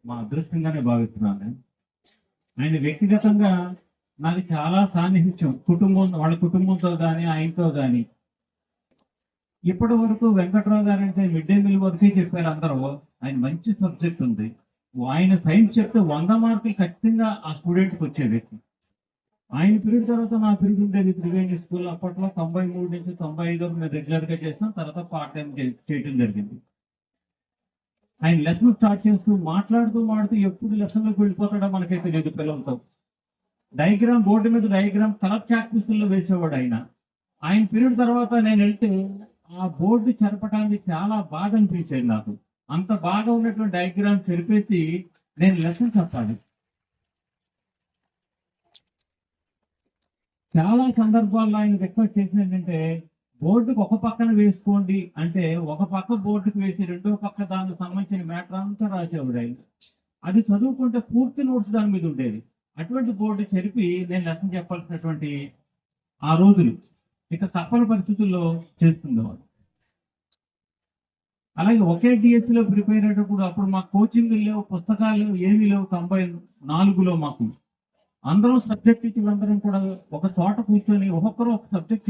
మా అదృష్టంగానే భావిస్తున్నాను నేను. ఆయన వ్యక్తిగతంగా నాకు చాలా సాన్నిహిత్యం, వాళ్ళ కుటుంబంతో కానీ ఆయనతో కానీ. ఇప్పటి వరకు వెంకట్రావు గారు అంటే మిడ్ డే మీల్ వరకే చెప్పారు అందరూ. ఆయన మంచి సబ్జెక్ట్ ఉంది, ఆయన సైన్స్ చెప్తే 100 మార్కులు ఖచ్చితంగా ఆ స్టూడెంట్కి వచ్చే వ్యక్తి. ఆయన పీరియడ్ తర్వాత నా పీరియడ్ ఉండేది త్రివేణి స్కూల్. అప్పట్లో 93 నుంచి 95 వరకు నేను రెగ్యులర్ గా చేస్తాను, తర్వాత పార్ట్ టైం చేయడం జరిగింది. ఆయన లెసన్ స్టార్ట్ చేస్తూ మాట్లాడుతూ ఎప్పుడు లెసన్లోకి వెళ్ళిపోతాడో మనకైతే తెలియదు. పిల్లలతో డయాగ్రామ్, బోర్డు మీద డయాగ్రామ్ కలర్ చాక్పీసుల్లో వేసేవాడు ఆయన. ఆయన పీరియడ్ తర్వాత నేను వెళ్తే ఆ బోర్డు చెరపడానికి చాలా బాగా అనిపించేది నాకు. అంత బాగా ఉన్నటువంటి డయాగ్రామ్ చెరిపేసి నేను లెసన్ చెప్పాలి. చాలా సందర్భాల్లో ఆయన రిక్వెస్ట్ చేసింది ఏంటంటే, బోర్డుకు ఒక పక్కన వేసుకోండి అంటే ఒక పక్క బోర్డుకు వేసి రెండో పక్క దానికి సంబంధించిన మ్యాటర్ అంతా రాసేవాడు ఆయన. అది చదువుకుంటే పూర్తి నోట్స్ దాని మీద ఉండేది. అటువంటి బోర్డు చెరిపి నేను లెసన్ చెప్పాల్సినటువంటి ఆ రోజులు ఇక తప్పని పరిస్థితుల్లో చేస్తుండేవాడు. అలాగే ఒకే డిఎస్సిలో ప్రిపేర్ అయ్యేటప్పుడు అప్పుడు మాకు కోచింగ్ లేవు, పుస్తకాలు ఏమీ లేవు. 94లో మాకు అందరం సబ్జెక్ట్ టీచర్లు అందరం కూడా ఒక చోట కూర్చొని ఒక్కొక్కరు ఒక సబ్జెక్ట్